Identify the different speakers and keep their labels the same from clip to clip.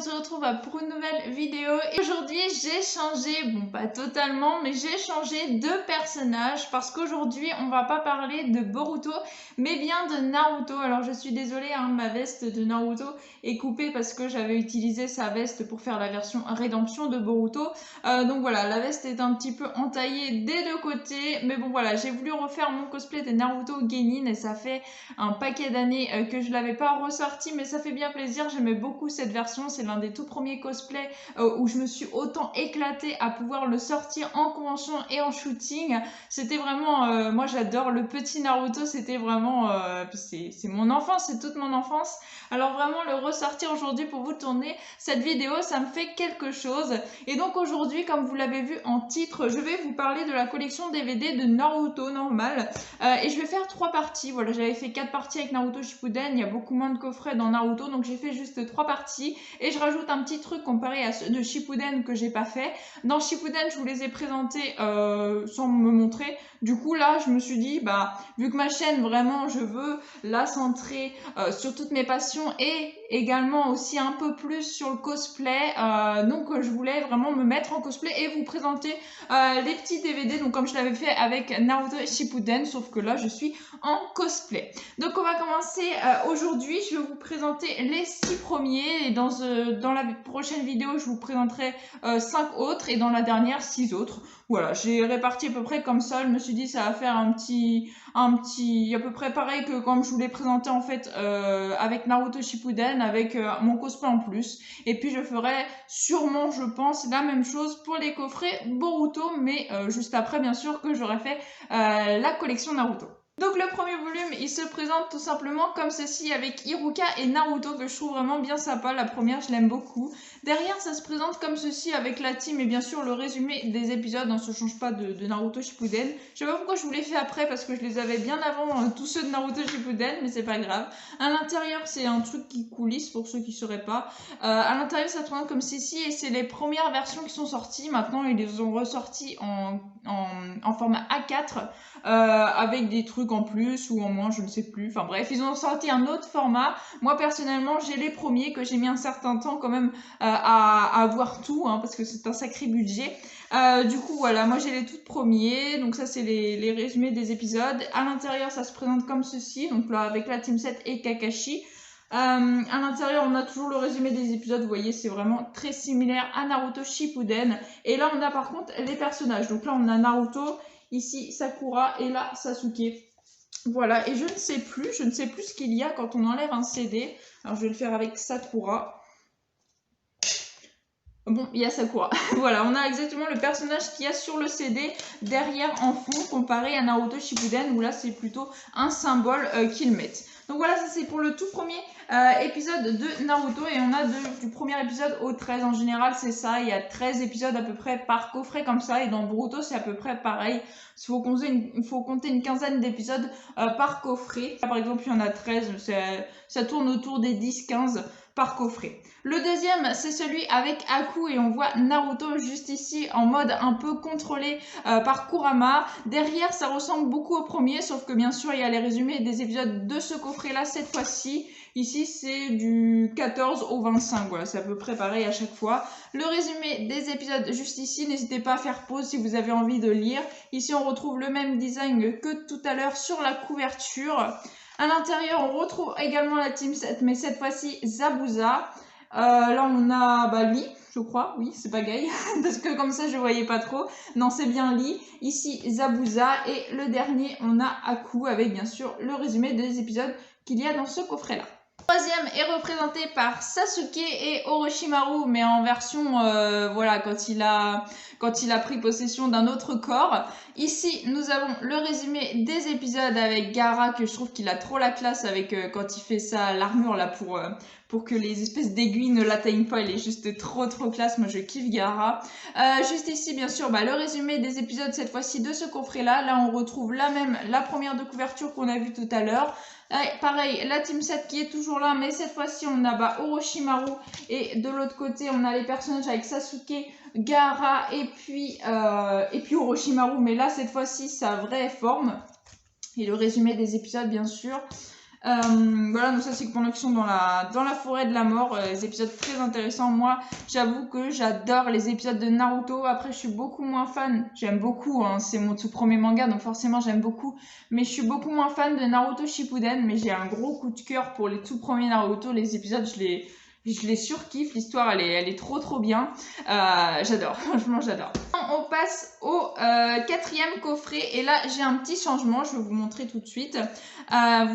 Speaker 1: on se retrouve pour une nouvelle vidéo. Et aujourd'hui, j'ai changé, bon pas totalement, mais j'ai changé de personnage parce qu'aujourd'hui, on va pas parler de Boruto, mais bien de Naruto. Alors je suis désolée, hein, ma veste de Naruto est coupée parce que j'avais utilisé sa veste pour faire la version rédemption de Boruto. Donc voilà, la veste est un petit peu entaillée des deux côtés, mais bon voilà, j'ai voulu refaire mon cosplay de Naruto Genin et ça fait un paquet d'années que je l'avais pas ressorti, mais ça fait bien plaisir. J'aimais beaucoup cette version, c'est l'un des tout premiers cosplays où je me suis autant éclatée à pouvoir le sortir en convention et en shooting. C'était vraiment, moi j'adore le petit Naruto, c'était vraiment, c'est mon enfance, c'est toute mon enfance. Alors vraiment le ressortir aujourd'hui pour vous tourner cette vidéo, ça me fait quelque chose. Et donc aujourd'hui, comme vous l'avez vu en titre, je vais vous parler de la collection DVD de Naruto normal. Et je vais faire 3 parties. Voilà, j'avais fait 4 parties avec Naruto Shippuden. Il y a beaucoup moins de coffrets dans Naruto, donc j'ai fait juste 3 parties. Et je rajoute un petit truc comparé à ceux de Shippuden que j'ai pas fait. Dans Shippuden, je vous les ai présentés sans me montrer. Du coup, là, je me suis dit, bah, vu que ma chaîne, vraiment, je veux la centrer sur toutes mes passions et également aussi un peu plus sur le cosplay. Donc, je voulais vraiment me mettre en cosplay et vous présenter les petits DVD. Donc, comme je l'avais fait avec Naruto Shippuden, sauf que là, je suis en cosplay. Donc, on va commencer aujourd'hui. Je vais vous présenter les 6 premiers. Et dans la prochaine vidéo, je vous présenterai 5 autres. Et dans la dernière, 6 autres. Voilà, j'ai réparti à peu près comme ça. Je me suis dit, ça va faire un petit à peu près pareil que comme je vous l'ai présenté en fait avec Naruto Shippuden, avec mon cosplay en plus. Et puis je ferai sûrement, je pense, la même chose pour les coffrets Boruto, mais juste après bien sûr que j'aurai fait la collection Naruto. Donc le premier volume, il se présente tout simplement comme ceci avec Iruka et Naruto que je trouve vraiment bien sympa. La première, je l'aime beaucoup. Derrière, ça se présente comme ceci avec la team et bien sûr le résumé des épisodes. On ne se change pas de Naruto Shippuden. Je sais pas pourquoi je vous l'ai fait après parce que je les avais bien avant tous ceux de Naruto Shippuden, mais c'est pas grave. À l'intérieur, c'est un truc qui coulisse pour ceux qui sauraient pas. À l'intérieur, ça se présente comme ceci et c'est les premières versions qui sont sorties. Maintenant, ils les ont ressorties en format A4 avec des trucs en plus ou en moins, je ne sais plus. Enfin bref, ils ont sorti un autre format. Moi personnellement, j'ai les premiers que j'ai mis un certain temps quand même à avoir tout, hein, parce que c'est un sacré budget. Du coup, voilà, moi j'ai les tout premiers. Donc ça, c'est les résumés des épisodes. À l'intérieur, ça se présente comme ceci. Donc là, avec la Team 7 et Kakashi. À l'intérieur, on a toujours le résumé des épisodes. Vous voyez, c'est vraiment très similaire à Naruto Shippuden. Et là, on a par contre les personnages. Donc là, on a Naruto, ici Sakura et là Sasuke. Voilà, et je ne sais plus ce qu'il y a quand on enlève un CD. Alors je vais le faire avec Sakura. Bon, il y a Sakura. Voilà, on a exactement le personnage qu'il y a sur le CD derrière en fond comparé à Naruto Shippuden où là c'est plutôt un symbole qu'ils mettent. Donc voilà, ça c'est pour le tout premier épisode de Naruto et on a du premier épisode au 13. En général, c'est ça, il y a 13 épisodes à peu près par coffret comme ça et dans Boruto c'est à peu près pareil. Il faut compter une quinzaine d'épisodes par coffret. Par exemple, il y en a 13, ça tourne autour des 10-15 par coffret. Le deuxième, c'est celui avec Aku et on voit Naruto juste ici en mode un peu contrôlé par Kurama. Derrière, ça ressemble beaucoup au premier, sauf que bien sûr, il y a les résumés des épisodes de ce coffret-là cette fois-ci. Ici, c'est du 14 au 25, voilà, c'est à peu près pareil à chaque fois. Le résumé des épisodes juste ici, n'hésitez pas à faire pause si vous avez envie de lire. Ici, on retrouve le même design que tout à l'heure sur la couverture. À l'intérieur, on retrouve également la Team 7, mais cette fois-ci Zabuza. Là, on a Lee, je crois. Oui, c'est pas Guy, parce que comme ça, je voyais pas trop. Non, c'est bien Lee. Ici, Zabuza. Et le dernier, on a Aku, avec bien sûr le résumé des épisodes qu'il y a dans ce coffret-là. Le troisième est représenté par Sasuke et Orochimaru, mais en version, voilà, quand il a pris possession d'un autre corps. Ici, nous avons le résumé des épisodes avec Gaara, que je trouve qu'il a trop la classe avec quand il fait l'armure là pour que les espèces d'aiguilles ne l'atteignent pas. Il est juste trop classe, moi je kiffe Gaara. Juste ici, bien sûr, le résumé des épisodes cette fois-ci de ce coffret-là. Là, on retrouve la première de couverture qu'on a vue tout à l'heure. Pareil, la Team 7 qui est toujours là, mais cette fois-ci, on a Orochimaru. Et de l'autre côté, on a les personnages avec Sasuke, Gaara et puis Orochimaru. Mais là, cette fois-ci, sa vraie forme. Et le résumé des épisodes, bien sûr. Voilà, donc ça c'est pendant qu'ils sont dans la forêt de la mort, les épisodes très intéressants. Moi, j'avoue que j'adore les épisodes de Naruto. Après, je suis beaucoup moins fan. J'aime beaucoup, hein, c'est mon tout premier manga, donc forcément j'aime beaucoup. Mais je suis beaucoup moins fan de Naruto Shippuden. Mais j'ai un gros coup de cœur pour les tout premiers Naruto. Les épisodes, je les surkiffe. L'histoire, elle est trop bien. J'adore, franchement j'adore. On passe au quatrième coffret. Et là, j'ai un petit changement. Je vais vous montrer tout de suite.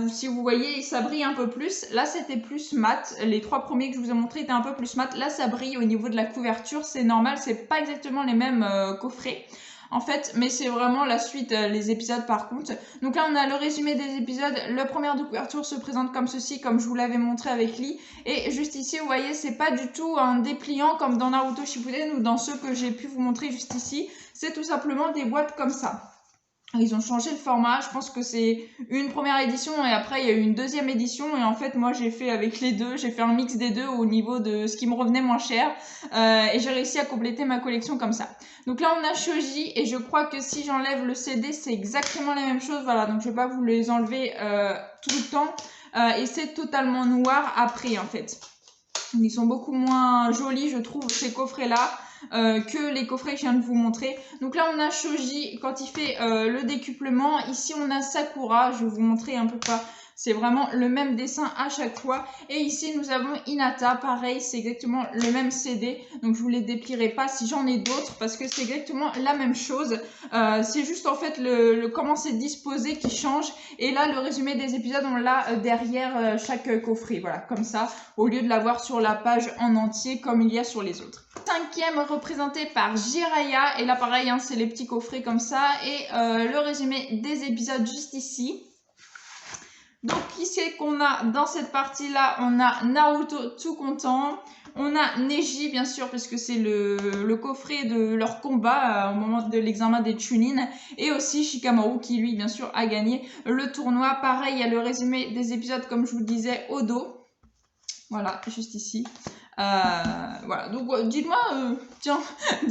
Speaker 1: Si vous voyez, ça brille un peu plus. Là, c'était plus mat. Les 3 premiers que je vous ai montrés étaient un peu plus mat. Là, ça brille au niveau de la couverture. C'est normal, c'est pas exactement les mêmes coffrets. En fait, mais c'est vraiment la suite, les épisodes par contre. Donc là, on a le résumé des épisodes. Le premier de couverture se présente comme ceci, comme je vous l'avais montré avec Lee. Et juste ici, vous voyez, c'est pas du tout un dépliant comme dans Naruto Shippuden ou dans ceux que j'ai pu vous montrer juste ici. C'est tout simplement des boîtes comme ça. Ils ont changé le format, je pense que c'est une première édition et après il y a eu une deuxième édition et en fait moi j'ai fait avec les deux, j'ai fait un mix des deux au niveau de ce qui me revenait moins cher et j'ai réussi à compléter ma collection comme ça. Donc là on a Shoji et je crois que si j'enlève le CD c'est exactement la même chose, voilà, donc je vais pas vous les enlever tout le temps et c'est totalement noir après en fait. Ils sont beaucoup moins jolis je trouve ces coffrets là. Que les coffrets que je viens de vous montrer. Donc là on a Shoji quand il fait le décuplement. Ici on a Sakura, je vais vous montrer un peu quoi. C'est vraiment le même dessin à chaque fois. Et ici nous avons Hinata, pareil, c'est exactement le même CD. Donc je vous les déplierai pas si j'en ai d'autres parce que c'est exactement la même chose. C'est juste en fait le comment c'est disposé qui change. Et là le résumé des épisodes on l'a derrière chaque coffret. Voilà, comme ça, au lieu de l'avoir sur la page en entier comme il y a sur les autres. Cinquième représenté par Jiraiya. Et là pareil, hein, c'est les petits coffrets comme ça. Et le résumé des épisodes juste ici. Donc, qui c'est qu'on a dans cette partie-là? On a Naruto tout content. On a Neji, bien sûr, parce que c'est le coffret de leur combat au moment de l'examen des Chunin. Et aussi Shikamaru, qui lui, bien sûr, a gagné le tournoi. Pareil, il y a le résumé des épisodes, comme je vous le disais, au dos. Voilà, juste ici. Voilà, donc dites-moi, tiens,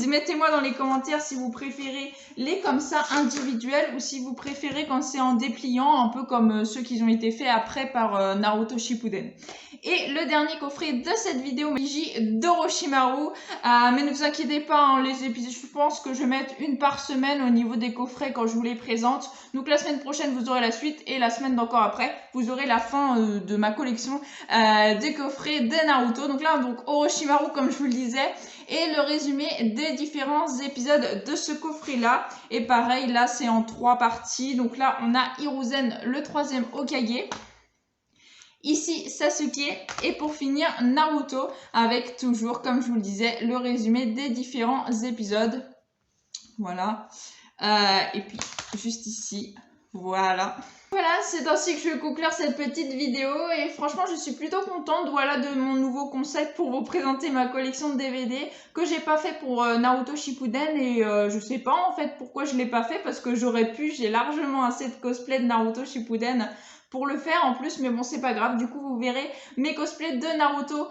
Speaker 1: mettez-moi dans les commentaires si vous préférez les comme ça individuels ou si vous préférez quand c'est en dépliant, un peu comme ceux qui ont été faits après par Naruto Shippuden. Et le dernier coffret de cette vidéo, Meiji d'Orochimaru. Mais ne vous inquiétez pas, hein, les épisodes, je pense que je vais mettre une par semaine au niveau des coffrets quand je vous les présente. Donc la semaine prochaine, vous aurez la suite et la semaine d'encore après, vous aurez la fin de ma collection des coffrets de Naruto. Donc là, donc Orochimaru, comme je vous le disais, et le résumé des différents épisodes de ce coffret-là. Et pareil, là, c'est en 3 parties. Donc là, on a Hiruzen, le 3e Hokage. Ici, Sasuke. Et pour finir, Naruto, avec toujours, comme je vous le disais, le résumé des différents épisodes. Voilà. Et puis, juste ici, voilà. Voilà, c'est ainsi que je vais conclure cette petite vidéo et franchement je suis plutôt contente voilà, de mon nouveau concept pour vous présenter ma collection de DVD que j'ai pas fait pour Naruto Shippuden et je sais pas en fait pourquoi je l'ai pas fait parce que j'aurais pu, j'ai largement assez de cosplay de Naruto Shippuden pour le faire en plus mais bon c'est pas grave, du coup vous verrez mes cosplays de Naruto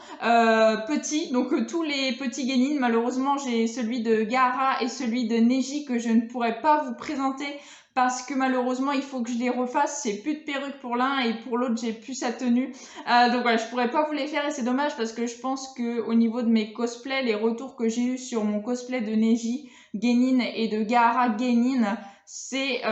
Speaker 1: petits, donc tous les petits genin. Malheureusement j'ai celui de Gaara et celui de Neji que je ne pourrais pas vous présenter parce que malheureusement il faut que je les refasse, c'est plus de perruque pour l'un et pour l'autre j'ai plus sa tenue, donc voilà je pourrais pas vous les faire et c'est dommage parce que je pense que au niveau de mes cosplays, les retours que j'ai eu sur mon cosplay de Neji Genin et de Gaara Genin, c'est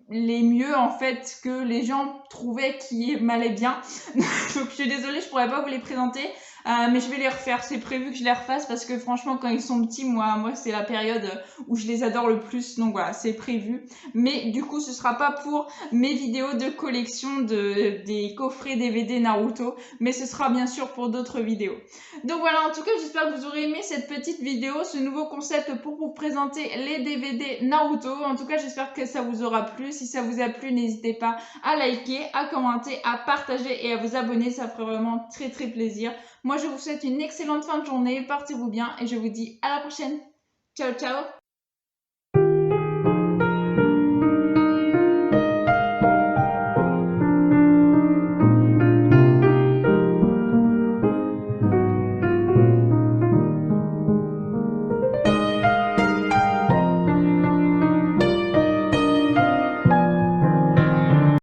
Speaker 1: les mieux en fait que les gens trouvaient qui m'allaient bien. Donc je suis désolée, je pourrais pas vous les présenter. Mais je vais les refaire, c'est prévu que je les refasse parce que franchement quand ils sont petits, moi c'est la période où je les adore le plus, donc voilà c'est prévu. Mais du coup ce sera pas pour mes vidéos de collection des coffrets DVD Naruto, mais ce sera bien sûr pour d'autres vidéos. Donc voilà, en tout cas j'espère que vous aurez aimé cette petite vidéo, ce nouveau concept pour vous présenter les DVD Naruto. En tout cas j'espère que ça vous aura plu. Si ça vous a plu, n'hésitez pas à liker, à commenter, à partager et à vous abonner, ça ferait vraiment très plaisir. Moi, je vous souhaite une excellente fin de journée, portez-vous bien et je vous dis à la prochaine. Ciao, ciao!